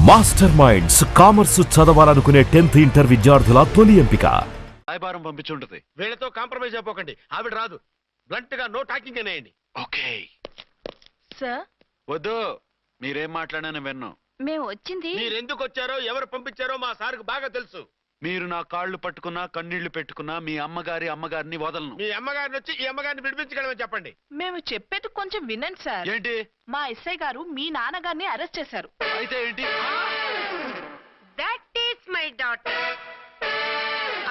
Master minds commerce చదవాలనుకునే 10th inter విద్యార్థుల తొలి ఎంపిక. రాయబారం పంపించుంటది. వీళ్ళతో కాంప్రమైజ్ అయిపోకండి. ఆవిడ రాదు. బ్లంట్ గా నో టాకింగ్ అనేయండి. ఓకే సార్, వద్దు, మీరేం మాట్లాడానని విన్నాం. మేము వచ్చింది మీరెందుకు వచ్చారో ఎవరు పంపించారో మా సార్కు బాగా తెలుసు. మీరు నా కాళ్ళు పట్టుకున్నా కన్నీళ్లు పెట్టుకున్నా మీ అమ్మగారిని వదలను. మీ అమ్మగారిని వచ్చి ఈ అమ్మగారిని విడిపించగలమని చెప్పండి. మేము చెప్పేది కొంచెం వినండి సార్. ఏంటి? మా ఎస్ఐ గారు మీ నాన్నగారిని అరెస్ట్ చేశారు. అయితే ఏంటి? That is my daughter.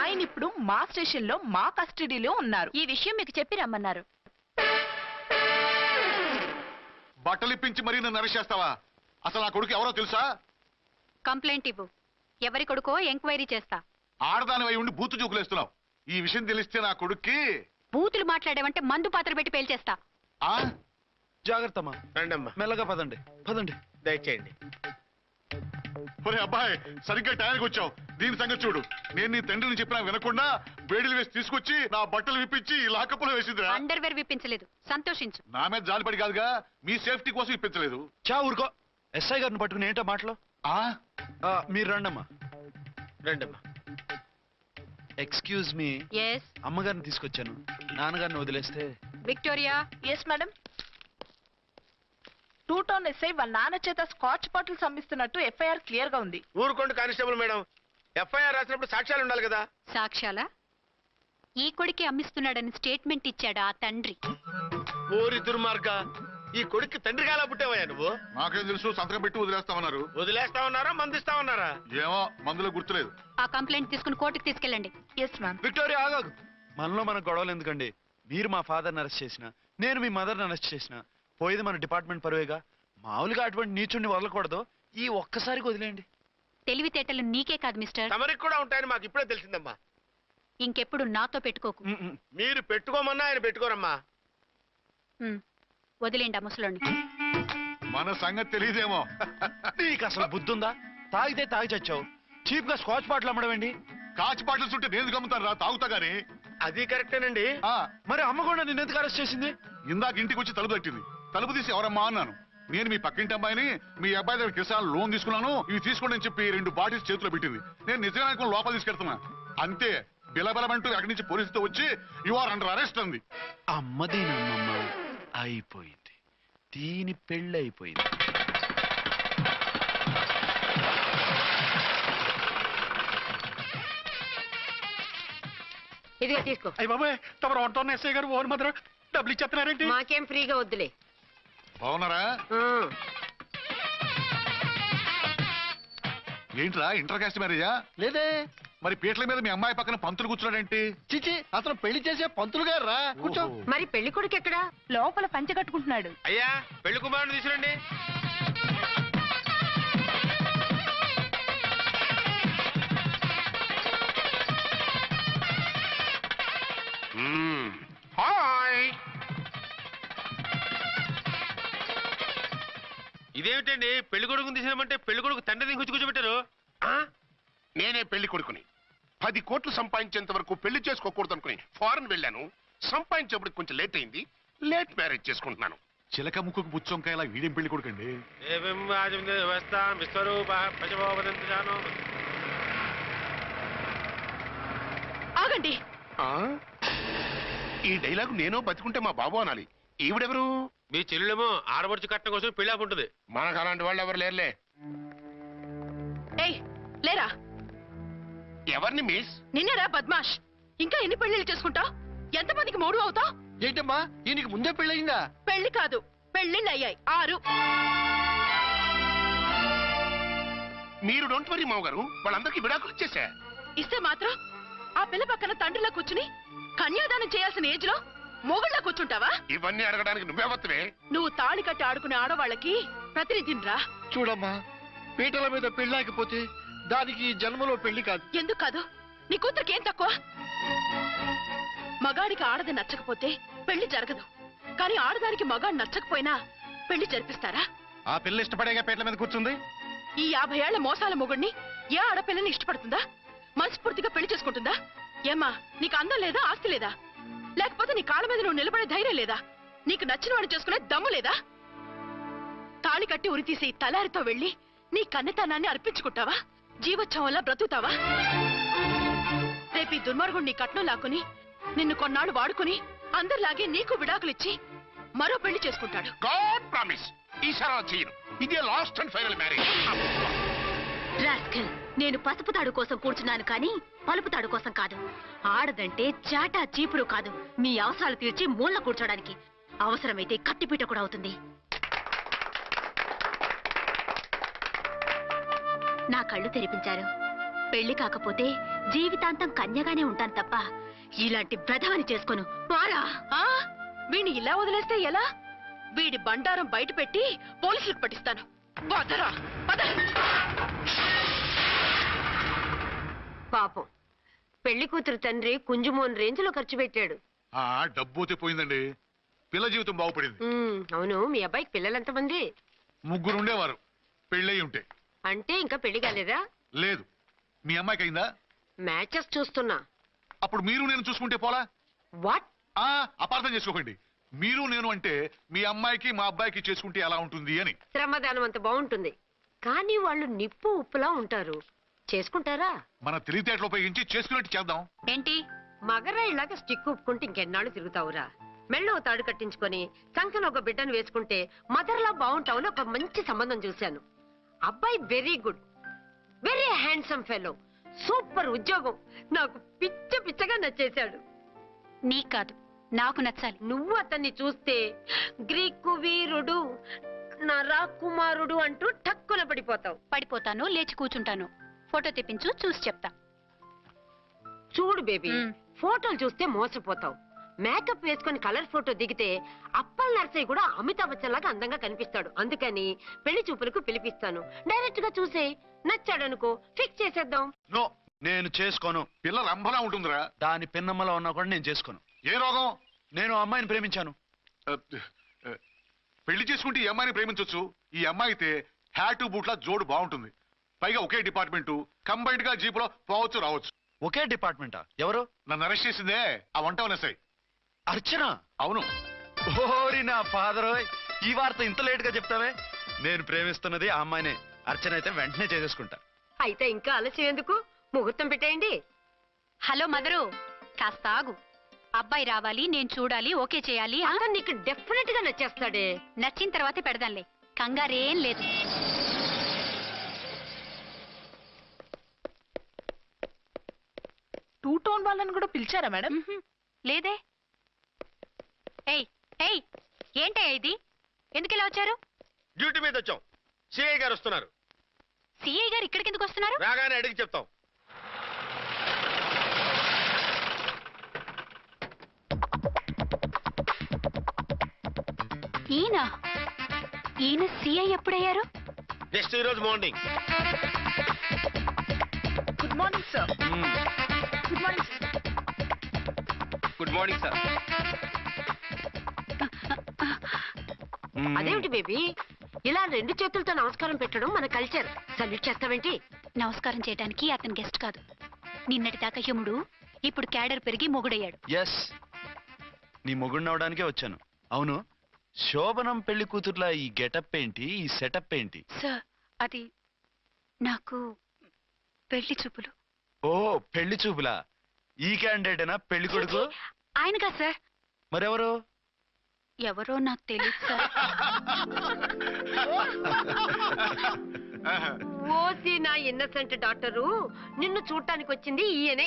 ఆయన ఇప్పుడు మా స్టేషన్ లో మా కస్టడీలో ఉన్నారు. ఈ విషయం మీకు చెప్పి రమ్మన్నారు. బట్టలిప్పించి మరీ నన్ను అరెస్ట్ చేస్తావా? అసలు నా కొడుకు ఎవరో తెలుసా? కంప్లైంట్ ఇవ్వు. ఎవరి కొడుకో ఎంక్వైరీ చేస్తా. ఆడదానివై ఉండి బూతు జోకులేస్తున్నావు. ఈ విషయం తెలిస్తే నా కొడుక్కి బూతులు మాట్లాడేవంటే మందు పాత్ర పెట్టి పేల్చేస్తా. ఆ జాగ్రత్తమ్మా, రండమ్మా, మెల్లగా పదండి పదండి. దయచేయండి. ఒరే అబ్బాయి, సరిగ్గా టైంకి వచ్చావు. దీని సంగతి చూడు. నేను నీ తండ్రిని చెప్పినా వినకుండా వేడిలు వేసి తీసుకొచ్చి నా బట్టలు విప్పించి లాకప్పులో వేసిందిరా. అండర్వేర్ విప్పించలేదు, సంతోషించు. నా మీద జాలిపడి కాదుగా, మీ సేఫ్టీ కోసం ఇప్పించలేదు. చా ఊరుకో. ఎస్ఐ గారిని పట్టుకుని ఏంటో మాటలు? మీరు రండమ్మా. రండమ్మా. Excuse me. ఎస్ అమ్మగారిని తీసుకొచ్చాను. నాన్నగారిని వదిలేస్తే? Victoria. Yes madam. 2 town SI వాళ్ళ నాన్న చేత స్కాచ్ బాటిల్స్ అమ్మిస్తున్నట్టు ఎఫ్ఐఆర్ క్లియర్ గా ఉంది. ఊరుకోండి కానిస్టేబుల్ మేడం. ఎఫ్ఐఆర్ రాసినప్పుడు సాక్ష్యాలు ఉండాలి కదా. సాక్ష్యాలా? ఈ కొడుకే అమ్మిస్తున్నాడని స్టేట్మెంట్ ఇచ్చాడు ఆ తండ్రి. ఊరి దుర్మార్గ. ఈ కొడుక్కి తండ్రిగా ఎలా పుట్టావయ్యా నువ్వు? నాకేం తెలుసు, సంతకం పెట్టి వదిలేస్తామన్నారు. వదిలేస్తామన్నారా మందిస్తామన్నారా? ఏమో, మందులో గుర్తులేదు. ఆ కంప్లైంట్ తీసుకుని కోర్టుకు తీసుకెళ్ళండి. Yes ma'am. విక్టోరియా ఆగాగు. మనలో మన గొడవలు ఎందుకండి? మీరు మా ఫాదర్ని అరెస్ట్ చేసిన, నేను మీ మదర్ని అరెస్ట్ చేసిన, పోయేది మన డిపార్ట్మెంట్ పరువేగా. మామూలుగా అటువంటి నీచుడిని వదలకూడదు. ఈ ఒక్కసారికి వదిలేయండి. తెలివితేటలు నీకే కాదు మిస్టర్, తమరికి కూడా ఉంటాయని మాకు ఇప్పుడే తెలిసిందమ్మా. ఇంకెప్పుడు నాతో పెట్టుకోకు. మీరు పెట్టుకోమన్నా ఆయన పెట్టుకోరమ్మా. వదిలేండి ఆ ముసలోని. మన సంగతి తెలియదేమో. నీకు అసలు బుద్ధుందా? తాగితే తాగి చచ్చావు. చీప్ గా స్కాచ్ బాటిల్ అమ్మడమేంటి? కాచి బాటిల్స్ ఉంటే నేను గమ్ముతాను రా, తాగుతా గానీ. అది కరెక్టేనండి. మరి అమ్మ కూడా నిన్ను ఎందుకు అరెస్ట్ చేసింది? ఇందాక ఇంటికి వచ్చి తలుపు తట్టింది. తలుపు తీసి ఎవరమ్మా అన్నాను. నేను మీ పక్కింటి అమ్మాయిని, మీ అబ్బాయి దగ్గర కిసాన్ లోన్ తీసుకున్నాను, ఇవి తీసుకోండి అని చెప్పి 2 బాటిల్స్ చేతిలో పెట్టింది. నేను నిజంగా అనుకుని లోపల తీసుకెళ్తున్నా. అంతే, బిలబలమంటూ అక్కడి నుంచి పోలీసుతో వచ్చి యు ఆర్ అండర్ అరెస్ట్ అంది. అమ్మదేనమ్మమ్మ అయిపోయింది. దీని పెళ్ళి అయిపోయింది. ఇదిగా తీసుకో. అయ్యి బాబాయ్, తమరు ఆటోన్ ఎస్ఐ గారు ఓన్ మాత్రం డబ్బులు ఇచ్చేస్తున్నారేంటి? మాకేం ఫ్రీగా వద్దులే. బాగున్నారా? ఏంట్రా, ఇంటర్ కాస్ట్ మ్యారేజా? లేదే. మరి పీటల మీద మీ అమ్మాయి పక్కన పంతులు కూర్చున్నాడేంటి? చిచి, అతను పెళ్లి చేసే పంతులు గారు రా. కూర్చో. మరి పెళ్లి కొడుకు ఎక్కడా? లోపల పంచె కట్టుకుంటున్నాడు. అయ్యా, పెళ్లి కుమారుని తీసుకురండి. హాయ్. ఇదేమిటండి, పెళ్లి కొడుకుని తీసినామంటే పెళ్లి కొడుకు తండ్రిని కూర్చోబెట్టారు. నేనే పెళ్లి కొడుకుని. 10 కోట్లు సంపాదించేంత వరకు పెళ్లి చేసుకోకూడదు అనుకుని ఫారెన్ వెళ్ళాను. సంపాదించేప్పుడు కొంచెం లేట్ అయింది. లేట్ మ్యారేజ్ చేసుకుంటున్నాను. చిలక ముక్కుకు పుచ్చొంకాయలా వీడేం పెళ్లి కొడుకండి? ఆగండి. ఈ డైలాగ్ నేను బతికుంటే మా బాబు అనాలి. ఈవిడెవరు? మీ చెల్లెమో ఆడబడుచు కట్టడం కోసం పెళ్లి ఆపుంటది. మనకు అలాంటి వాళ్ళు ఎవరు లేరులే. ఏయ్, లేరా. ఎవరిని మిస్? నిన్నేరా బద్మాష్. ఇంకా ఎన్ని పెళ్లిళ్ళు చేసుకుంటావు? ఎంతమందికి మూడు అవుతావు? ఏంటమ్మా, ఈయనకి ముందే పెళ్ళయిందా? పెళ్లి కాదు, పెళ్లిళ్ళు అయ్యాయి 6. మీరు డోంట్ వరీ మావ గారు, వాళ్ళందరికీ విడాకులు ఇచ్చేసా. ఇస్తే మాత్రం ఆ పిల్ల పక్కన తండ్రిలా కూర్చుని కన్యాదానం చేయాల్సిన ఏజ్ లో మొగుళ్ళ కూర్చుంటావా? ఇవన్నీ అడగడానికి నువ్వే వత్తవే. నువ్వు తాళి కట్టి ఆడుకునే ఆడవాళ్ళకి ప్రతినిధిరా. చూడమ్మా, పీటల మీద పెళ్ళాకపోతే దానికి ఈ జన్మలో పెళ్లి కాదు. ఎందుకు కాదు? నీ కూతురికి ఏం తక్కువ? మగాడికి ఆడది నచ్చకపోతే పెళ్లి జరగదు. కానీ ఆడదానికి మగాడు నచ్చకపోయినా పెళ్లి జరిపిస్తారా? ఆ పిల్ల ఇష్టపడేగా పీటల మీద కూర్చుంది. ఈ 50 ఏళ్ల మోసాల మొగుడిని ఏ ఆడపిల్లని ఇష్టపడుతుందా? మనస్ఫూర్తిగా పెళ్లి చేసుకుంటుందా? ఏమ్మా, నీకు అందం లేదా, ఆస్తి లేదా? లేకపోతే నీ కాళ్ళ మీద నువ్వు నిలబడే ధైర్యం లేదా? నీకు నచ్చిన వాడు చేసుకునే దమ్ము లేదా? తాళి కట్టి ఉరితీసి తలారితో వెళ్లి నీ కన్నెతనాన్ని అర్పించుకుంటావా? జీవోత్సవంలా బ్రతుకుతావా? రేపు ఈ దుర్మార్గుడు నీ కట్నం లాక్కుని నిన్ను కొన్నాళ్ళు వాడుకుని అందరిలాగే నీకు విడాకులిచ్చి మరో పెళ్లి చేసుకుంటాడు. గాడ్ ప్రామిస్ ఈసారి అలా చేయను. ఇదే last and final marriage. Rascal, నేను పసుపు తాడు కోసం కూర్చున్నాను కానీ పలుపు తాడు కోసం కాదు. ఆడదంటే చాటా చీపురు కాదు, మీ అవసరాలు తీర్చి మూల కూర్చోడానికి. అవసరమైతే కత్తిపీట కూడా అవుతుంది. నా కళ్ళు తెరిపించారు. పెళ్లి కాకపోతే జీవితాంతం కన్యగానే ఉంటాను తప్ప ఇలాంటి బ్రధవని చేసుకోను. పోరా! వీడిని ఇలా వదిలేస్తే ఎలా? వీడి బండారం బయట పెట్టి పోలీసులకు పట్టిస్తాను. వదరా, వద. పాపం, పెళ్లి కూతురు తండ్రి కుంజుమోన్ రేంజ్ లో ఖర్చు పెట్టాడు. ఆ డబ్బు పోయిందండి, పిల్ల జీవితం బాగుపడింది. అవును, మీ అబ్బాయికి పిల్లలెంతమంది? 3 ఉండేవారు, పెళ్ళయి ఉంటే. అంటే ఇంకా పెళ్లి కాలేదా? లేదు. మీ అమ్మాయికి అయిందా? మ్యాచెస్ చూస్తున్నా. అప్పుడు మీరు నేను చూసుకుంటే పోలా? వాట్? అపార్థం చేసుకోకండి. మీరు నేను అంటే మీ అమ్మాయికి మా అబ్బాయికి చేసుకుంటే ఎలా ఉంటుంది అని. శ్రమదానం అంత బాగుంటుంది, కానీ వాళ్ళు నిప్పు ఉప్పులా ఉంటారు. చేసుకుంటారా? మన తెలివితేటలు ఉపయోగించి చేసుకున్నట్టు చేద్దాం. ఏంటి మగరాయిలాగా స్టిక్ ఉప్పుకుంటే ఇంకెన్నాళ్ళు తిరుగుతావురా? మెళ్ళో తాడు కట్టించుకొని సంఖ్యలో ఒక బిడ్డను వేసుకుంటే మదర్లా బాగుంటావుని ఒక మంచి సంబంధం చూశాను. అబ్బాయి very good, very handsome fellow, super ఉద్యోగం. నాకు పిచ్చగా నచ్చేశాడు. నీకు కాదు, నాకు నచ్చాలి. నువ్వు అతన్ని చూస్తే గ్రీకు వీరుడు, నా రాకుమారుడు అంటూ టక్కున పడిపోతావు. పడిపోతాను, లేచి కూర్చుంటాను. ఫోటో తెప్పించు, చూసి చెప్తా. చూడు బేబీ, ఫోటోలు చూస్తే మోసపోతావు. మేకప్ వేసుకొని కలర్ ఫోటో దిగితే అప్పల్ నర్సయ్య కూడా అమితాబ్ బచ్చన్ లాగా అందంగా కనిపిస్తాడు. అందుకని పెళ్లి చూపులకు పిలిపిస్తాను. డైరెక్ట్ గా చూసే నచ్చాడనుకో, ఫిక్స్ చేసేద్దాం. నో, నేను చేసుకోను. పిల్ల రంభలా ఉంటుందిరా. దాని పిన్నమ్మలో ఉన్నా కూడా నేను చేసుకోను. ఏ రోగం? నేను ఆ అమ్మాయిని ప్రేమించాను. పెళ్లి చేసుకుంటే ఈ అమ్మాయిని ప్రేమించవచ్చు. ఈ అమ్మాయి అయితే హ్యాటు బూట్ల జోడు బాగుంటుంది. పైగా ఒకే డిపార్ట్మెంట్, కంబైన్డ్ గా జీపులో పోవచ్చు రావచ్చు. ఒకే డిపార్ట్మెంటా? ఎవరు? నన్ను అరెస్ట్ చేసిందే ఆ వంట వనసాయి. అర్చన? అవును. ఓరి నా ఫాదర్, ఈ వార్త ఇంత లేట్ గా చెప్తావే? నేను ప్రేమిస్తున్నది ఆ అమ్మాయినే. అర్చన అయితే వెంటనే చేసేసుకుంటా. అయితే ఇంకా ఆలస్యం ఎందుకు, ముహూర్తం పెట్టేయండి. హలో మదరు, కాస్త ఆగు. అబ్బాయి రావాలి, నేను చూడాలి, ఓకే చేయాలి. అతను నీకు డెఫినెట్ గా నచ్చేస్తాడే. నచ్చిన తర్వాతే పెడదాంలే, కంగారేం లేదు. టూ టోన్ వాళ్ళని కూడా పిలిచారా మేడం? లేదే. ఏయ్ ఏయ్, ఏంటయ్యా ఇది? ఎందుకు ఇలా వచ్చారు? డ్యూటీ మీద వచ్చాం. సిఐ గారు వస్తున్నారు. సిఐ గారు ఇక్కడికి ఎందుకు వస్తున్నారు? రాగానే అడిగి చెప్తాం. ఈయన సిఐ ఎప్పుడయ్యారు? జస్ట్ ఈ రోజు morning. Good morning sir. Good morning. Good morning sir. అదేమిటి బేబీ, ఇలా 2 చేతులతో నమస్కారం పెట్టడం మన కల్చర్. సల్యూట్ చేస్తావేంటి? నమస్కారం చేయడానికి అతను గెస్ట్ కాదు. నిన్నటి దాకా యముడు, ఇప్పుడు క్యాడర్ పెరిగి మొగుడయ్యాడు. ఎస్, నీ మొగుడినవడానికే వచ్చాను. అవును, శోభనం పెళ్లి కూతుర్లా ఈ గెటప్ ఏంటి, ఈ సెటప్ ఏంటి? సార్, అది నాకు పెళ్లి చూపులు. ఓ, పెళ్లి చూపులా? ఈ క్యాండిడేటేనా పెళ్లి కొడుకు? ఆయనగా సార్. మరెవరు? ఎవరో నాకు తెలియదు సార్. ఓసి నా ఇన్నసెంట్ డాక్టరు, నిన్ను చూడటానికి వచ్చింది ఈయనే.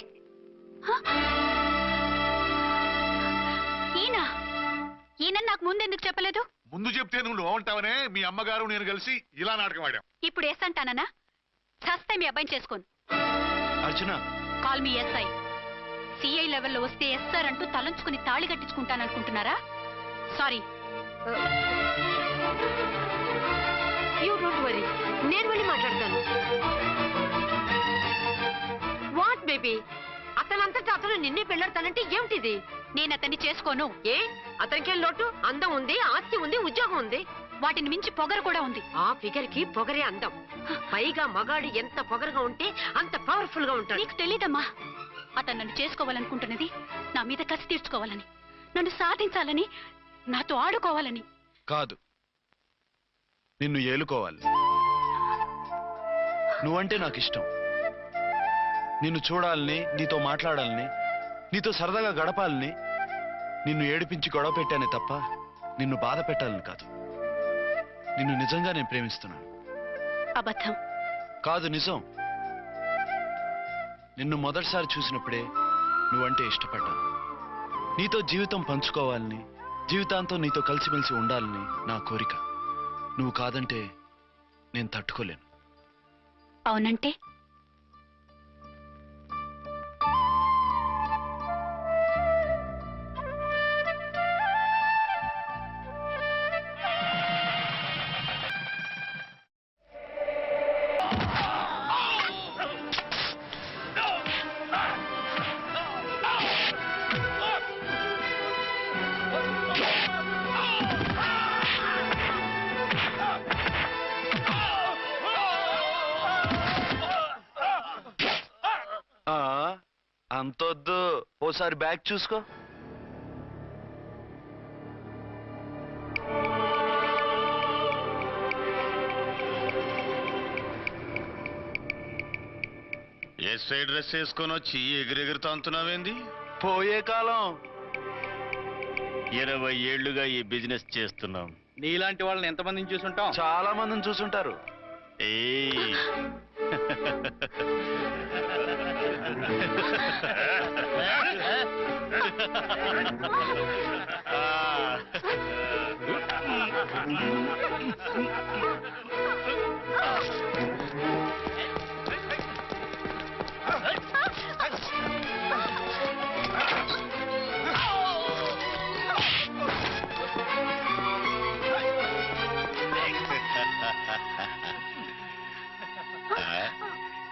ఈయన నాకు ముందెందుకు చెప్పలేదు? ముందు చెప్తే నువ్వు బాగుంటావనే మీ అమ్మగారు నేను కలిసి ఇలా నాటకం ఆడాం. ఇప్పుడు ఎస్ అంటానా? చస్తే మీ అబ్బాయిని చేసుకోను. అర్చన, కాల్ మీ ఎస్ఐ. సిఐ లెవెల్లో వస్తే ఎస్ఆర్ అంటూ తలంచుకుని తాళి కట్టించుకుంటాననుకుంటున్నారా? సారీ. యూ డోంట్ వరీ, నేను వెళ్ళి మాట్లాడతాను. వాట్ బేబీ, అతనంతటా అతను నిన్నే పెళ్ళాడతానంటే ఏమిటిది? నేను అతన్ని చేసుకోను. ఏ, అతనికేం లోటు? అందం ఉంది, ఆస్తి ఉంది, ఉద్యోగం ఉంది. వాటిని మించి పొగరు కూడా ఉంది. ఆ ఫిగర్ కి పొగరే అందం. పైగా మగాడు ఎంత పొగరుగా ఉంటే అంత పవర్ఫుల్ గా ఉంటాడు. నీకు తెలీదమ్మా, అతను నన్ను చేసుకోవాలనుకుంటున్నది నా మీద కసి తీర్చుకోవాలని, నన్ను సాధించాలని, నాతో ఆడుకోవాలని కాదు, నిన్ను ఏలుకోవాలి. నువ్వంటే నాకు ఇష్టం. నిన్ను చూడాలని, నీతో మాట్లాడాలని, నీతో సరదాగా గడపాలని, నిన్ను ఏడిపించి గొడవ పెట్టానే తప్ప నిన్ను బాధ పెట్టాలని కాదు. నిన్ను నిజంగా నేను ప్రేమిస్తున్నాను. అబద్ధం. కాదు, నిజం. నిన్ను మొదటిసారి చూసినప్పుడే నువ్వంటే ఇష్టపడ్డాను. నీతో జీవితం పంచుకోవాలని, జీవితాంతం నీతో కలిసిమెలిసి ఉండాలని నా కోరిక. నువ్వు కాదంటే నేను తట్టుకోలేను. అవునంటే అంతొద్దు, ఓసారి బ్యాగ్ చూసుకో. ఎస్ఐ డ్రెస్ వేసుకొని వచ్చి ఎగిరెగురుతా అంటున్నావేంది? పోయే కాలం. 20 ఏళ్లుగా ఈ బిజినెస్ చేస్తున్నాం. నీలాంటి వాళ్ళని ఎంతమందిని చూసుంటాం? చాలా మందిని చూసుంటారు. ఏయ్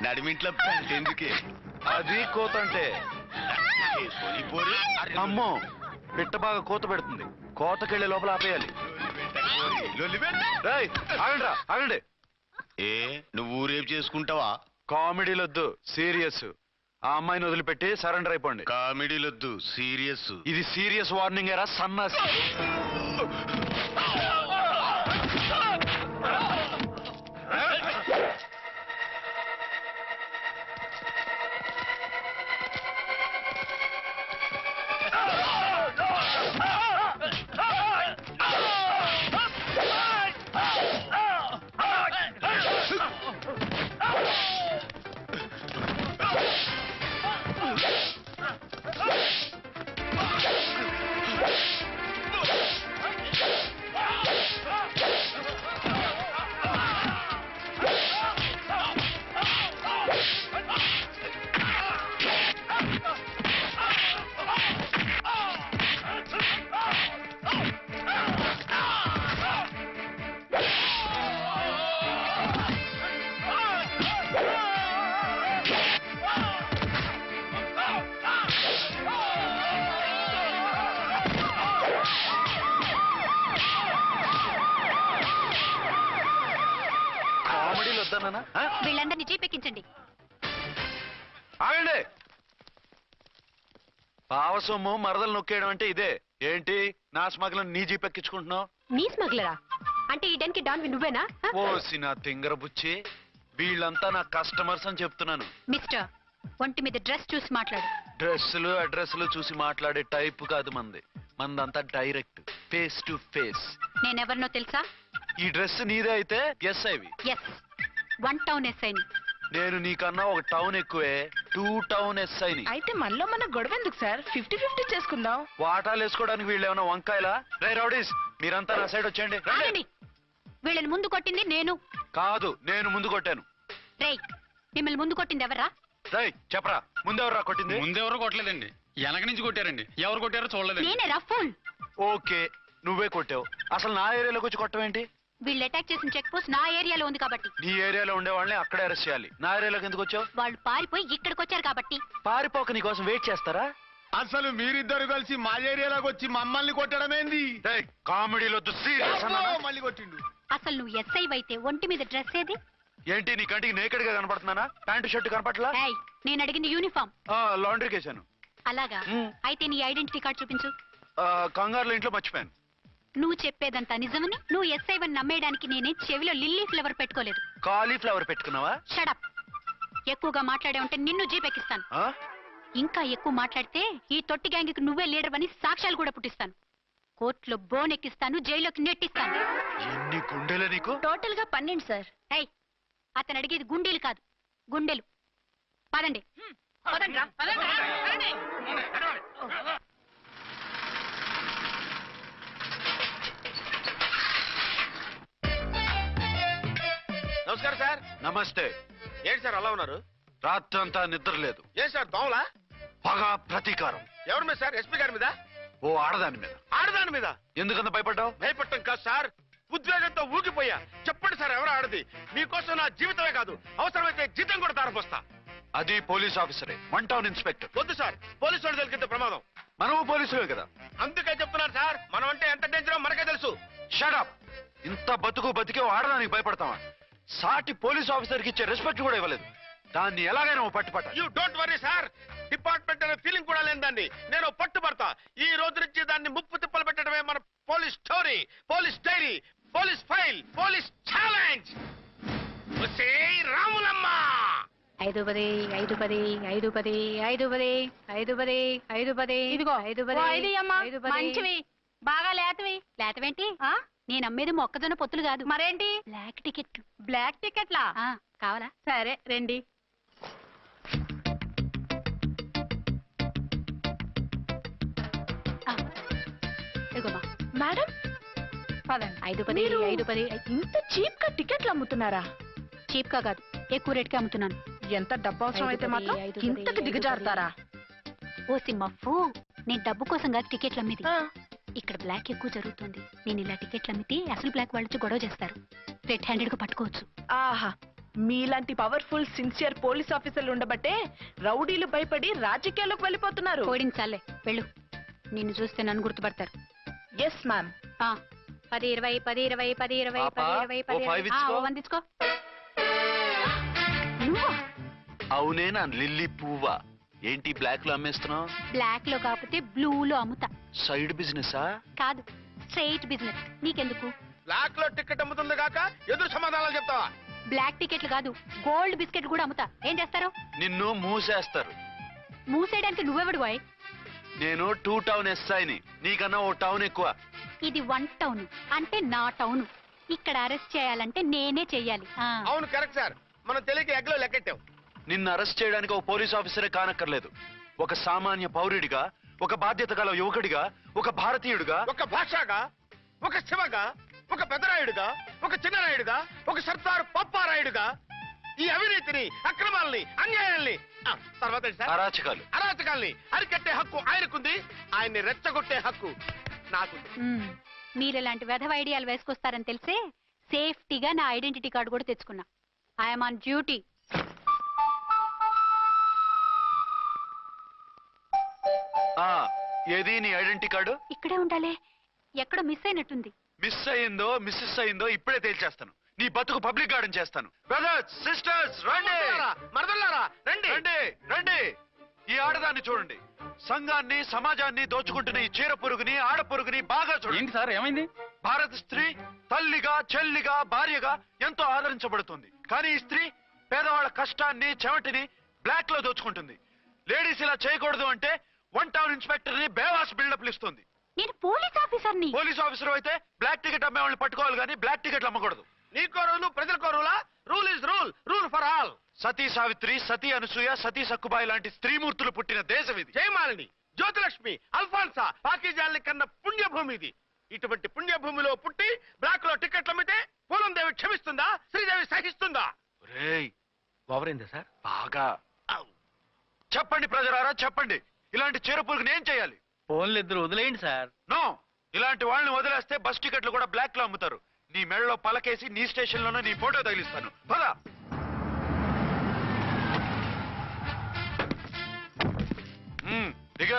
నడిమింట్లో ఎందుకే? అది కోత అంటే. అమ్మో, పిట్ట బాగా కోత పెడుతుంది. కోతకెళ్ళే లోపల ఆపేయాలి. రేయ్, ఆగండ్రా, ఆగండి. ఏ నువ్వు ఊరేపు చేసుకుంటావా? కామెడీలొద్దు, సీరియస్. ఆ అమ్మాయిని వదిలిపెట్టి సరెండర్ అయిపోండి. కామెడీలొద్దు, సీరియస్. ఇది సీరియస్ వార్నింగ్ ఏరా సన్నాసి. వీళ్ళందరినీ జీపెక్కించండి. ఆగండి. పావసొమ్ము మరదలు నొక్కేయడం అంటే ఇదే. ఏంటి నా స్మగ్లర్ నీ జీపెక్కించుకుంటున్నావు? నీ స్మగ్లరా అంటే ఈ డెన్కి డాన్వి నువ్వేనా? ఓసి నా తింగర బుచ్చి, వీళ్ళంతా నా కస్టమర్స్ అని చెప్తున్నాను. మిస్టర్, ఒంటి మీద డ్రెస్ చూసి మాట్లాడు. డ్రెస్సులు అడ్రస్లు చూసి మాట్లాడే టైప్ కాదు మంది. మందంతా డైరెక్ట్, ఫేస్ టు ఫేస్. నేనెవరినో తెలుసా? ఈ డ్రెస్ నీదే అయితే ఎస్ఐవి. ఎస్, 1 టౌన్ ఎస్ఐని. నేను నీకన్నా ఒక టౌన్ ఎక్కువే, 2 టౌన్ ఎస్ఐని. అయితే మనలో మన గొడవ ఎందుకు సార్? 50-50 చేసుకుందాం. వాటాలు వేసుకోవడానికి వీళ్ళు ఏమైనా వంకాయలా? రే రౌడీస్, మీరంతా నా సైడ్ వచ్చేయండి. ఆగండి. వీళ్ళని ముందు కొట్టింది నేను కాదు, నేను ముందు కొట్టాను. రేయ్, మిమ్మల్ని ముందు కొట్టింది ఎవరా? రేయ్ చెప్పరా, ముందెవరా కొట్టింది? ముందెవరో కొట్టలేదండి, వెనక నుంచి కొట్టారండి. ఎవరు కొట్టారో చూడలేదు. నేనే రఫూల్. ఓకే, నువ్వే కొట్టావు. అసలు నా ఏరియాలోకి వచ్చి కొట్టవేంటి? వీళ్ళు అటాక్ చేసిన చెక్ పోస్ట్ నా ఏరియాలో ఉంది కాబట్టి. నీ ఏరియాలో ఉండే వాళ్ళని అక్కడే అరెస్ట్ చేయాలి. నా ఏరియాలోకి ఎందుకు వచ్చావు? వాళ్ళు పారిపోయి ఇక్కడికి వచ్చారు కాబట్టి. పారిపోక నీ కోసం వెయిట్ చేస్తారా? అసలు మీరిద్దరు కలిసి మా ఏరియాలోకి వచ్చి మమ్మల్ని కొట్టడమేంది? కామెడీలో సీరియస్ అన్నానా? మళ్ళీ కొట్టిండు. అసలు నువ్వు ఎస్ఐ అయితే ఒంటి మీద డ్రెస్ ఏది? ఏంటి నీ కంటికి నేకెడ్ గా కనపడుతున్నానా? Pant shirt కనపట్లా? ఏయ్, నేను అడిగింది యూనిఫామ్. లాండ్రీకి వేసాను. అలాగా? అయితే నీ ఐడెంటిటీ కార్డ్ చూపించు. కంగారులో ఇంట్లో మర్చిపోయాను. నువ్వు చెప్పేదంతా నిజమని నువ్వు ఎస్ఐవని నమ్మేయడానికి నేనే చెవిలో లిల్లీ ఫ్లవర్ పెట్టుకోలేదు. కాలీఫ్లవర్ పెట్టుకున్నావా? షడప్. ఎక్కువగా మాట్లాడే ఉంటే నిన్ను జీపెక్కిస్తాను. ఆ? ఇంకా ఎక్కువ మాట్లాడితే ఈ తొట్టి గ్యాంగ్కి నువ్వే లీడర్ అని సాక్ష్యాలు కూడా పుట్టిస్తాను. కోర్టులో బోన్ ఎక్కిస్తాను, జైల్లోకి నెట్టిస్తాను. ఎన్ని గుండెలు నీకు? టోటల్ గా 12 సార్. ఏయ్, అతను అడిగేది గుండెలు కాదు, గుండెలు. పదండి. నమస్కారం సార్. నమస్తే. ఏంటి సార్ అలా ఉన్నారు? రాత్రంతా నిద్ర లేదు. ఏం సార్ దోమలా? పగ, ప్రతీకారం. ఎవరి మీద సార్? ఎస్పీ గారి మీద? ఓ ఆడదాని మీద. ఆడదాని మీద? ఎందుకంత భయపడ్డావు? భయపడటం కాదు సార్, ఉద్వేగంతో ఊగిపోయా. చెప్పండి సార్, ఎవరు ఆడది? మీకోసం నా జీవితమే కాదు, అవసరమైతే జీతం కూడా తారపోస్తా. అది పోలీస్ ఆఫీసరే, 1 టౌన్ ఇన్స్పెక్టర్. వద్దు సార్, పోలీసు వాళ్ళు దొరికితే ప్రమాదం. మనము పోలీసులే కదా. అందుకే చెప్తున్నారు సార్, మనం అంటే ఎంత డేంజరో మనకే తెలుసు. షడప్. ఇంత బతికే ఓ ఆడదానికి భయపడతావా? సాటి పోలీస్ ఆఫీసర్ కి ఇచ్చే రెస్పెక్ట్ కూడా ఇవ్వలేదు. దాన్ని ఎలాగైనా ఓ పట్టుపట్ట. You don't worry sir, department అనే ఫీలింగ్ కూడా లేని దాన్ని నేను పట్టుబడతా. ఈ రోజు నుంచి దాన్ని ముప్పు తిప్పలు పెట్టడమే మన police story, police diary, police file, police challenge. Ramulamma 5 10 5 10 5 10 5 10 5 10 5 10. ఇదిగో 5 10 మంచివి, బాగా లేతవి. లేతవేంటి? నేను అమ్మేది మొక్కజొన్న పొత్తులు కాదు. మరేంటి? బ్లాక్ టికెట్లు. బ్లాక్ టికెట్లా? కావాలా? సరే రండి. మేడం, 5 10 5 10. ఇంత చీప్ గా టికెట్లు అమ్ముతున్నారా? చీప్ గా కాదు, ఎక్కువ రేట్ కి అమ్ముతున్నాను. ఎంత డబ్బు అవసరం అయితే మాత్రం ఇంతకు దిగజారుతారా? ఓ సిమ్మఫు, నేను డబ్బు కోసం కాదు టికెట్లు అమ్మేది. ఇక్కడ బ్లాక్ ఎక్కువ జరుగుతుంది. నేను ఇలా టికెట్లు అమ్మితే అసలు బ్లాక్ వాళ్ళు వచ్చి గొడవ చేస్తారు. రెడ్ హ్యాండెడ్ గా పట్టుకోవచ్చు. ఆహా, మీలాంటి పవర్ఫుల్ సిన్సియర్ పోలీస్ ఆఫీసర్లు ఉండబట్టే రౌడీలు భయపడి రాజకీయాల్లోకి వెళ్ళిపోతున్నారు. ఓడించాలే, వెళ్ళు. నిన్ను చూస్తే నన్ను గుర్తుపడతారు. Yes ma'am. 10 20 10 20 10 20 పాపా, 10 20 ఓ 5 10. ఇచ్చుకో. 1 తీసుకో. నువ్వా? అవునే, నా లిల్లీ పువ్వా. ఏంటి బ్లాక్ లో అమ్మేస్తున్నావు? బ్లాక్ లో కాకపోతే బ్లూ లో అమ్ముతా. సైడ్ బిజినెసా? కాదు, స్ట్రైట్ బిజినెస్. నీకెందుకు? బ్లాక్ లో టికెట్ అమ్ముతుంది కాక ఎదురు సమాధానాలు చెప్తావా? బ్లాక్ టికెట్లు కాదు, గోల్డ్ బిస్కెట్ కూడా అమ్ముతా. ఏం చేస్తారు? నిన్ను మూసేస్తారు. మూసేయడానికి నువ్వెవడు బాయ్? నేను 2 టౌన్ ఎస్ఐని, నీకన్నా ఓ టౌన్ ఎక్కువ. ఇది 1 టౌన్, అంటే నా టౌన్. ఇక్కడ అరెస్ట్ చేయాలంటే నేనే చెయ్యాలి. అవును, కరెక్ట్ సార్. మనం తెలియక ఎగ్లో లెక్కెట్టాం. నిన్ను అరెస్ట్ చేయడానికి ఒక పోలీస్ ఆఫీసరే కానక్కర్లేదు. ఒక సామాన్య పౌరుడిగా, ఒక బాధ్యత గల యువకుడిగా, ఒక భారతీయుడిగా, ఒక భాషగా, ఒక శివగా, ఒక పెద్దరాయుడుగా, ఒక చిన్నరాయుడుగా, ఒక సర్దార్ పప్పారాయుడుగా ఈ అవినీతిని, అక్రమాలని, అన్యాయాల్ని, తర్వాత ఏంటి సార్? అరాచకాల్ని అరికట్టే హక్కు ఆయనకుంది. ఆయన్ని రెచ్చగొట్టే హక్కు నాకుంది. మీరు ఇలాంటి వెధవ ఐడియాలు వేసుకొస్తారని తెలిసే సేఫ్టీగా నా ఐడెంటిటీ కార్డు కూడా తెచ్చుకున్నా. I'm on duty. ఏది నీ ఐడెంటిటీ కార్డు? ఇక్కడే ఉండాలి. ఎక్కడో మిస్ అయినట్టుంది. మిస్ అయిందో మిస్సెస్ అయిందో ఇప్పుడే తేల్చేస్తాను. నీ బతుకు పబ్లిక్ గార్డెన్ చేస్తాను. బ్రదర్స్, సిస్టర్స్, రండి. మరదల్లారా రండి. రండి రండి. ఈ ఆడదాన్ని చూడండి. సంఘాన్ని, సమాజాన్ని దోచుకుంటున్న ఈ చీర పురుగుని, ఆడ పురుగుని బాగా చూడండి. ఏంటి సార్, ఏమైంది? భారత స్త్రీ తల్లిగా, చెల్లిగా, భార్యగా ఎంతో ఆదరించబడుతుంది. కానీ ఈ స్త్రీ పేదవాళ్ళ కష్టాన్ని, చెమటిని బ్లాక్ లో దోచుకుంటుంది. లేడీస్ ఇలా చేయకూడదు అంటే 1 టౌన్ ఇన్స్పెక్టర్ ని బేవాస్ బిల్డప్లు ఇస్తుంది. నేను పోలీస్ ఆఫీసర్ని. పోలీస్ ఆఫీసర్ అయితే బ్లాక్ టికెట్ అమ్మే వాళ్ళని పట్టుకోవాలి కానీ బ్లాక్ టికెట్లు అమ్మకూడదు. నీకో రూలు, ప్రజలకో రూలా? Rule is rule, rule for all. Sati Savitri, Sati Anasuya, Sati Sakkubai లాంటి స్త్రీమూర్తులు పుట్టిన దేశం ఇది. జయమాలిని, జ్యోతిలక్ష్మి, అల్ఫాన్సా, పాకిజాల్ని కన్న పుణ్యభూమి ఇది. ఇటువంటి పుణ్యభూమిలో పుట్టి బ్లాక్ లో టికెట్లు అమ్మితే పూలందేవి క్షమిస్తుందా? శ్రీదేవి సహిస్తుందా? ఓవరైందా సార్? బాగా చెప్పండి ప్రజలారా, చెప్పండి. ఇలాంటి చీర పురుగుని ఏం చేయాలి? ఫోన్లు ఇద్దరు వదిలేయండి సార్. నో, ఇలాంటి వాళ్ళని వదిలేస్తే బస్ టికెట్లు కూడా బ్లాక్ లో అమ్ముతారు. నీ మెడలో పలకేసి నీ స్టేషన్ లోనే నీ ఫోటో తగిలిస్తాను. పద. దిగ.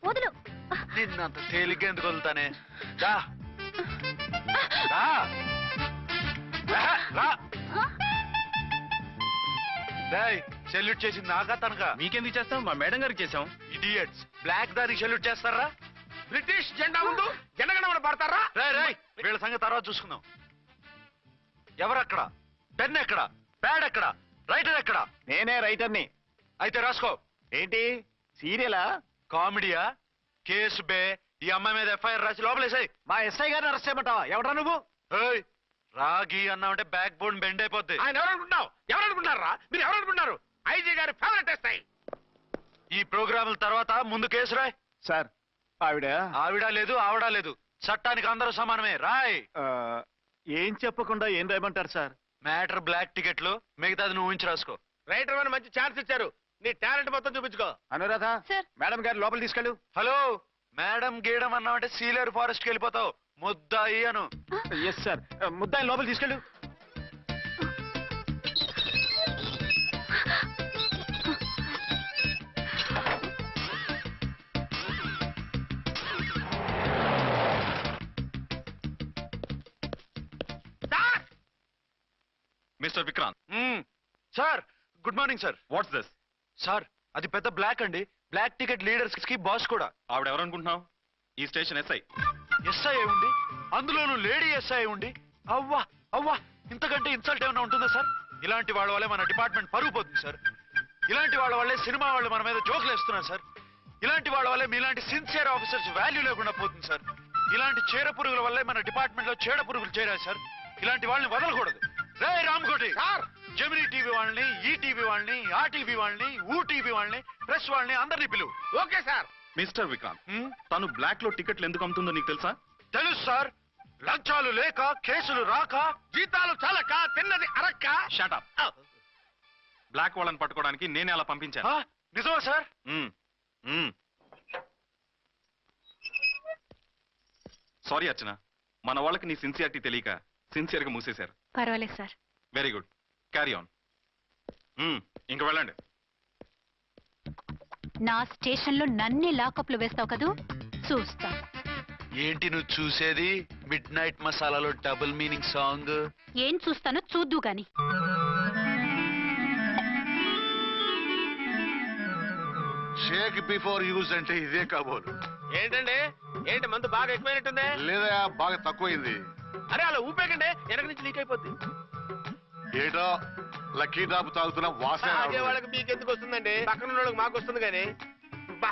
వదులు. నిన్నంత తేలిగ్గా ఎందుకు వదులుతానే? రా రా రా. సెల్యూట్ చేసింది నాకా తనకా? మీకెందుకు చేస్తాం? మా మేడం గారికి చేసాం. ఇడియట్స్, బ్లాక్ దానికి సెల్యూట్ చేస్తారా? బ్రిటిష్ జెండా ముందు జనగణమన పడతారా? రేయ్ వీళ్ళ సంగతి తర్వాత చూసుకుందాం. ఎవరక్కడ? పెన్ ఎక్కడ? ప్యాడ్ ఎక్కడ? రైటర్ ఎక్కడ? నేనే రైటర్ని. అయితే రాసుకో. ఏంటి సీరియలా? కామెడీయా? కేసు బే. ఈ అమ్మాయి మీద ఎఫ్ఐఆర్ రాసి లోపలేసాయి. మా ఎస్ఐ గారిని అరెస్ట్ చేయమంటావా? ఎవడా నువ్వు? ఏయ్ రాగి అన్నావంటే బ్యాక్ బోన్ బెండ్ అయిపోద్ది. ఆయన ఎవరనుకుంటున్నావు? ఎవరనుకుంటున్నారా మీరు? ఎవరనుకుంటున్నారు? ఐజీ గారి ఫేవరెట్ ఎస్ఐ. ఈ ప్రోగ్రాముల తర్వాత ముందు కేసు రాయ్. సార్ ఆవిడ లేదు ఆవిడ లేదు, చట్టానికి అందరూ సమానమే. రాయ్. ఏం చెప్పకుండా ఏం రాయమంటారు సార్? మ్యాటర్ బ్లాక్ టికెట్లు, మిగతాది నువ్వు ఉంచి రాసుకో. రైటర్ అని మంచి ఛాన్స్ ఇచ్చారు. నీ టాలెంట్ మొత్తం చూపించుకో. అనురాధ మేడం గారు లోపల తీసుకెళ్ళు. హలో మేడం గీయడం అన్నావంటే సీలేరు ఫారెస్ట్ కి వెళ్ళిపోతావు. ముద్దాయి అను. Yes sir. ముద్దాయి లోపల తీసుకెళ్ళు. Mister Vikrant. Sir good morning sir. What's this? Sir అది పెద్ద బ్లాక్ అండి. బ్లాక్ టికెట్ లీడర్స్ కి బాస్ కూడా. ఆవిడ ఎవరనుకుంటున్నావు? ఈ స్టేషన్ ఎస్ఐ. ఎస్ఐ ఉండి, అందులోనూ లేడీ ఎస్ఐ ఉండి, అవ్వా అవ్వా ఇంతకంటే ఇన్సల్ట్ ఏమైనా ఉంటుందా సార్? ఇలాంటి వాళ్ళ వల్లే మన డిపార్ట్మెంట్ పరుగు పోతుంది సార్. ఇలాంటి వాళ్ళ వల్లే సినిమా వాళ్ళు మన మీద జోకులు వేస్తున్నారు సార్. ఇలాంటి వాళ్ళ వల్లే మీలాంటి సిన్సియర్ ఆఫీసర్స్ వాల్యూ లేకుండా పోతుంది సార్. ఇలాంటి చీర పురుగుల వల్లే మన డిపార్ట్మెంట్ లో చీడ పురుగులు చేరారు సార్. ఇలాంటి వాళ్ళని వదలకూడదు. రే రామ్కోటి సార్, జెమినీ టీవీ వాళ్ళని, ఈ టీవీ వాళ్ళని, ఆ టీవీ వాళ్ళని, ఊ టీవీ వాళ్ళని, ప్రెస్ వాళ్ళని అందరినీ పిలువు. Okay sir. మిస్టర్ విక్రాంత్, తను బ్లాక్ లో టికెట్లు ఎందుకు అమ్ముతుందో నీకు తెలుసా? తెలుసు సార్. లంచాలు లేక, కేసులు రాక, జీతాలు చాలక, తిన్నది అరక్క. షటప్. బ్లాక్ వాళ్ళని పట్టుకోవడానికి నేనే అలా పంపించాను. నిజమా సార్? సారీ అర్చన, మన వాళ్ళకి నీ సిన్సియారిటీ తెలియక సిన్సియర్ గా మూసేశారు. పర్వాలేదు sir. Very good, carry on. ఇంక వెళ్ళండి. నా స్టేషన్ లో నన్నే లాకప్ లో వేస్తావు కదూ, చూస్తా. ఏంటి నువ్వు చూసేది? మిడ్ నైట్ మసాలాలో డబుల్ మీనింగ్ సాంగ్. ఏం చూస్తానో చూద్దు గాని. షేక్ బిఫోర్ యూజ్ అంటే ఇదే కాబోలు. ఏంటండి? ఏంటి మందు బాగా ఎక్కువైనట్టుంది? లేదా బాగా తక్కువైంది. అరే అలా ఊపేకండి, వెనక నుంచి లీక్ అయిపోద్ది. ఏటో లక్కీ డ్రాప్ తాగుతున్న వాసన తాగే వాళ్ళకి మీకు ఎందుకు వస్తుందండి? పక్కన ఉన్న వాళ్ళకి మాకు వస్తుంది కానీ. బా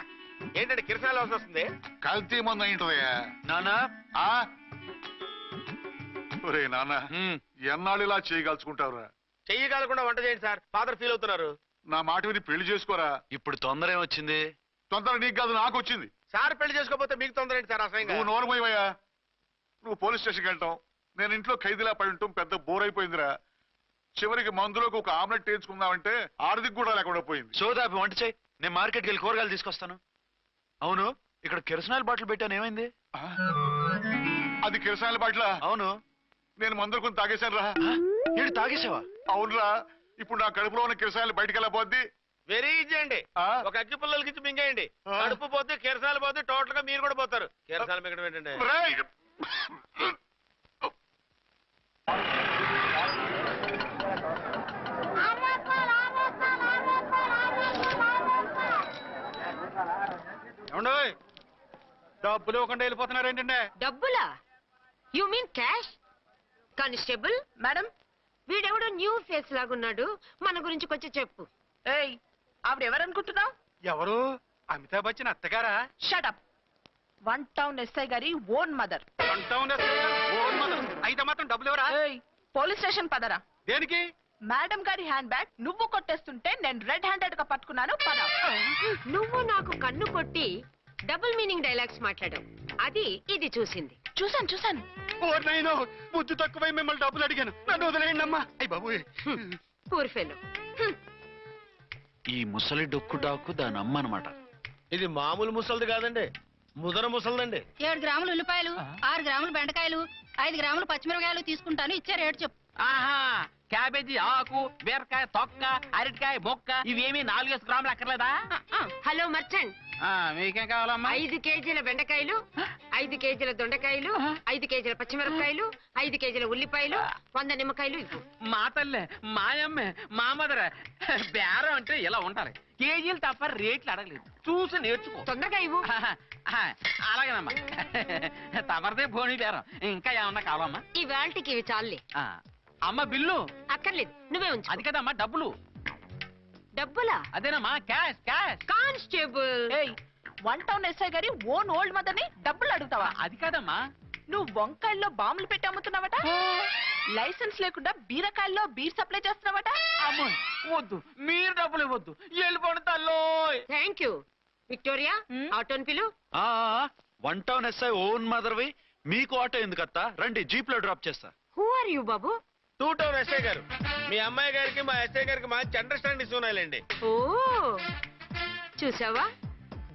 ఏంటంటే కిరసనాల వాసన వస్తుంది. కల్తీ మందు అయింటదయ్యా. నానా ఒరే నాన్న, ఎన్నాళ్ళు ఇలా చేయగలుచుకుంటావురా? చెయ్యగలకుండా వంట చేయండి సార్, ఫాదర్ ఫీల్ అవుతున్నారు. నా మాట విని పెళ్లి చేసుకోరా. ఇప్పుడు తొందర ఏమొచ్చింది? తొందర నీకు కాదు, నాకు వచ్చింది. సార్ పెళ్లి చేసుకోకపోతే మీకు తొందర ఏంటి సార్? అసహ్యంగా. నువ్వు నోరుమోయ్యా. నువ్వు పోలీస్ స్టేషన్కి వెళ్తాం, నేను ఇంట్లో ఖైదీలా పడి ఉంటాం. పెద్ద బోర్ అయిపోయిందిరా. చివరికి మందులోకి ఒక ఆమ్లెట్ వేయించుకుందామంటే ఆర్థిక కూడా లేకుండా పోయింది. సోదాపి వంట చేయి, నేను మార్కెట్కి వెళ్ళి కూరగాయలు తీసుకొస్తాను. అవును, ఇక్కడ కిరసనాయిల్ బాటిల్ పెట్టాను, ఏమైంది? అది కిరసనాయిల్ బాటిల్? అవును. నేను మందులు కొని తాగేశాను రా. ఏంటి తాగేసావా? అవునురా. ఇప్పుడు నా కడుపులో ఉన్న కిరసనాయిల్ బయటకు వెళ్ళబోద్ది. వెరీ ఈజీ అండి. ఒక అగ్గి పుల్లలకి ఇచ్చి మింగేయండి. కడుపు పోతే కిరసాలు పోతే టోటల్ గా మీరు కూడా పోతారు. కిరసాలు మింగడం ఏంటండి? డబ్బులు ఇవ్వకుండా వెళ్ళిపోతున్నారు ఏంటంటే? డబ్బులా? You mean cash? Constable madam, వీడెవడో న్యూ ఫేస్ లాగున్నాడు, మన గురించి కొంచెం చెప్పు. ఏయ్ ఆవిడ ఎవరనుకుంటున్నావు? ఎవరు? అమితాబ్ బచ్చన్ అత్తగారా? షటప్. 1 టౌన్ ఎస్ఐ గారి ఓన్ మదర్. అయితే మాత్రం డబ్బులు ఎవరా? పోలీస్ స్టేషన్ పదరా. దేనికి? మేడం గారి హ్యాండ్ బ్యాగ్ నువ్వు కొట్టేస్తుంటే నేను రెడ్ హ్యాండెడ్ గా పట్టుకున్నాను. పద. నువ్వు నాకు కన్ను కొట్టి డబుల్ మీనింగ్ డైలాగ్స్ మాట్లాడావు, అది ఇది చూసింది. చూసాను. ఓర్నైనా బుద్ధి తక్కువై మిమ్మల్ని డబ్బులు అడిగాను, నన్ను వదిలేయండి అమ్మా. అయ్య బాబు, పూర్ ఫెలో. ఈ ముసలి డొక్కు డాకు దాని అమ్మ అనమాట. ఇది మామూలు ముసలిది కాదండి, ముదర ముసలిదండి. 7 గ్రాములు ఉల్లిపాయలు, 6 గ్రాములు బెండకాయలు, 5 గ్రాములు పచ్చిమిరపకాయలు తీసుకుంటాను. ఇచ్చే రేటు చెప్పు. ఆహా, క్యాబేజీ ఆకు, బీరకాయ తొక్క, అరటికాయ బొక్క, ఇవేమి 4 గ్రాములు అక్కర్లేదా? హలో మర్చండ్, మీకేం కావాలమ్మా? 5 కేజీల బెండకాయలు, 5 కేజీల దొండకాయలు, 5 కేజీల పచ్చిమిరపకాయలు, 5 కేజీల ఉల్లిపాయలు, 100 నిమ్మకాయలు ఇవ్వు. మా తల్లే, మాయమ్మే, మా మదర. బేరం అంటే ఇలా ఉండాలి. కేజీలు తప్ప రేట్లు అడగలేదు. చూసి నేర్చుకో. తొందరగా ఇవ్వు. అలాగేనమ్మా. తమరిదే భోని బేరం. ఇంకా ఏమన్నా కావాలమ్మా? ఈ వేల్టీకి ఇవి చాలులే. అమ్మ బిల్లు అక్కర్లేదు, నువ్వే ఉంచు. అది కదమ్మా డబ్బులు. డబ్బులా? అదేనమ్మా cash cash. Constable. 1 town SI గారి ఓన్ ఓల్డ్ మదర్ ని డబ్బులు అడుగుతావా? అది కదమ్మా. నువ్వు వంకాయల్లో బాంబులు పెట్టి అమ్ముతున్నావట, లైసెన్స్ లేకుండా బీరకాయల్లో బీర్ సప్లై చేస్తున్నావట. అమ్మ వద్దు, మీరు డబ్బులు ఇవ్వద్దు, వెళ్ళిపోండి తల్లో. Thank you. విక్టోరియా, ఆటోన్ పిలు. 1 టౌన్ ఎస్ఐ ఓన్ మదర్వి, మీకు ఆటో ఎందుకత్తా? రండి, జీప్ లో డ్రాప్ చేస్తా. హూ ఆర్ యూ బాబు? 2 టౌన్ ఎస్ఐ గారు. మీ అమ్మాయి గారికి మా ఎస్ఐ గారికి మంచి అండర్స్టాండింగ్స్ ఉన్నాయిలేండి. ఓ చూసావా,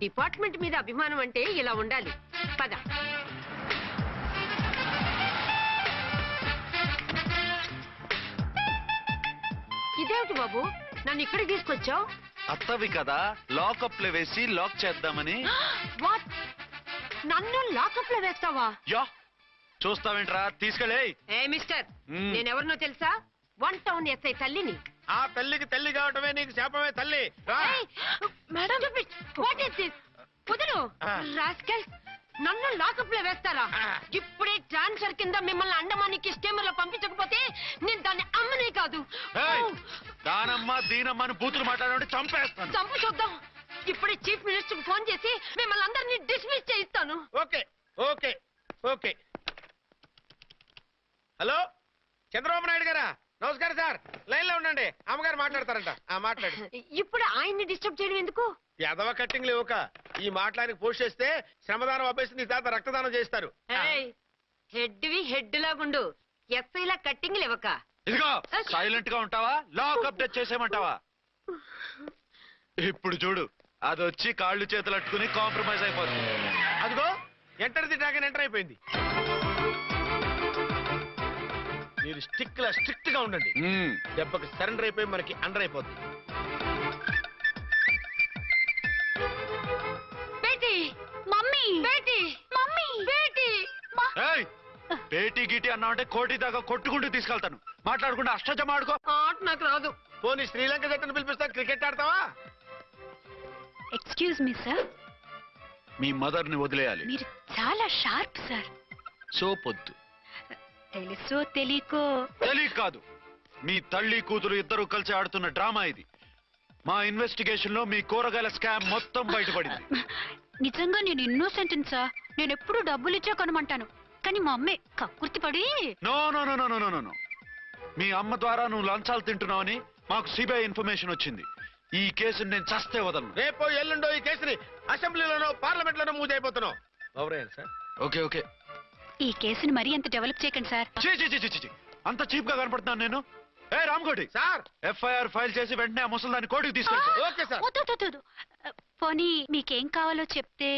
డిపార్ట్మెంట్ మీద అభిమానం అంటే ఇలా ఉండాలి. పద. ఇదేమిటి బాబు, నన్ను ఇక్కడికి తీసుకొచ్చావు? అత్తవి కదా, లాకప్ లో వేసి లాక్ చేద్దామని. వాట్, నన్ను లాకప్ లో వేస్తావా? యా, చూస్తావేంట్రా, తీసుకెళ్ళే. ఏ మిస్టర్, నేనెవరినో తెలుసా? 1 టౌన్ ఎస్ఐ తల్లిని. ఆ తల్లికి తల్లి కావటమే నీకు శాపమే తల్లి. Madam, what is this? వదులు. రాస్కల్, నన్ను లాకప్ లో వేస్తారా? ఇప్పుడే ట్రాన్స్ఫర్ కింద మిమ్మల్ని అండమానికి స్టీమర్ లో పంపించకపోతే నేను దాన్ని అమ్మనే కాదు. దానమ్మ దీనమ్మని బూతులు మాట్లాడే చంపేస్తాను. చంపు చూద్దాం. ఇప్పుడే చీఫ్ మినిస్టర్ కి ఫోన్ చేసి మిమ్మల్ని అందరినీ డిస్మిస్ చేయిస్తాను. Okay okay okay. Hello, Chandrababu Naidu గారా? నమస్కారం సార్, లైన్ లో ఉండండి, అమ్మగారు మాట్లాడతారంట. మాట్లాడు. ఇప్పుడు ఆయన్ని డిస్టర్బ్ చేయడం ఎందుకు? ఎదవ కట్టింగ్ లేవుక. ఈ మాట్లాడికి పోస్ట్ చేస్తే శ్రమదానం అభ్యసి నీ తాత రక్తదానం చేస్తారు. హెడ్ లాగుండు, ఎస్ఐలా కట్టింగ్ లేవక. ఇదిగో సైలెంట్ గా ఉంటావా, లాక్ అప్డేట్ చేసేయమంటావా? ఇప్పుడు చూడు, అది వచ్చి కాళ్ళు చేతులు అట్టుకుని కాంప్రమైజ్ అయిపోతుంది. అదిగో ఎంటర్ ది డ్రాగన్ ఎంటర్ అయిపోయింది. మీరు స్ట్రిక్ట్ గా ఉండండి. దెబ్బకి సరెండర్ అయిపోయి మనకి అండర్ అయిపోతుంది. బేటీ, మమ్మీ, బేటీ, మమ్మీ, బేటీ. పేటీ గీటీ అన్నావంటే కోటి దాకా కొట్టుకుంటూ తీసుకెళ్తాను. మాట్లాడకుండా అష్టజమ ఆడుకో. ఆట నాకు రాదు. పోనీ శ్రీలంక జట్టును పిలిపిస్తా, క్రికెట్ ఆడతావా? ఎక్స్క్యూజ్ మీ సార్, మీ మదర్ ని వదిలేయాలి. మీరు చాలా షార్ప్ సార్. సోపొద్దు. తెలుసో తెలియకో. తెలియక కాదు, మీ తల్లి కూతురు ఇద్దరు కలిసి ఆడుతున్న డ్రామా ఇది. మా ఇన్వెస్టిగేషన్ లో మీ కూరగాయల స్కామ్ మొత్తం బయటపడింది. నిజంగా నేను ఇన్నోసెంట్ సార్. నేను ఎప్పుడు డబ్బులు ఇచ్చా కొనమంటాను, కానీ మా అమ్మే కక్కుర్తి పడి. No no no no no no no. మీ అమ్మ ద్వారా నువ్వు లంచాలు తింటున్నావని మాకు సిబిఐ ఇన్ఫర్మేషన్ వచ్చింది. ఈ కేసుని నేను చస్తే వదలను. రేపో ఎల్లుండో ఈ కేసుని అసెంబ్లీలోనో పార్లమెంట్ లోనో మూజ్ అయిపోతున్నావు. Sir okay okay. ఈ కేసుని మరీ అంత డెవలప్ చేయకండి సార్. అంత చీప్ గా కనపడుతున్నాను నేను? ఏ రామ్కోటి సార్, ఎఫ్ఐఆర్ ఫైల్ చేసి వెంటనే ఆ ముసలిదాన్ని కోర్టుకి తీసుకెళ్తా. Okay sir. పోనీ మీకేం కావాలో చెప్తే.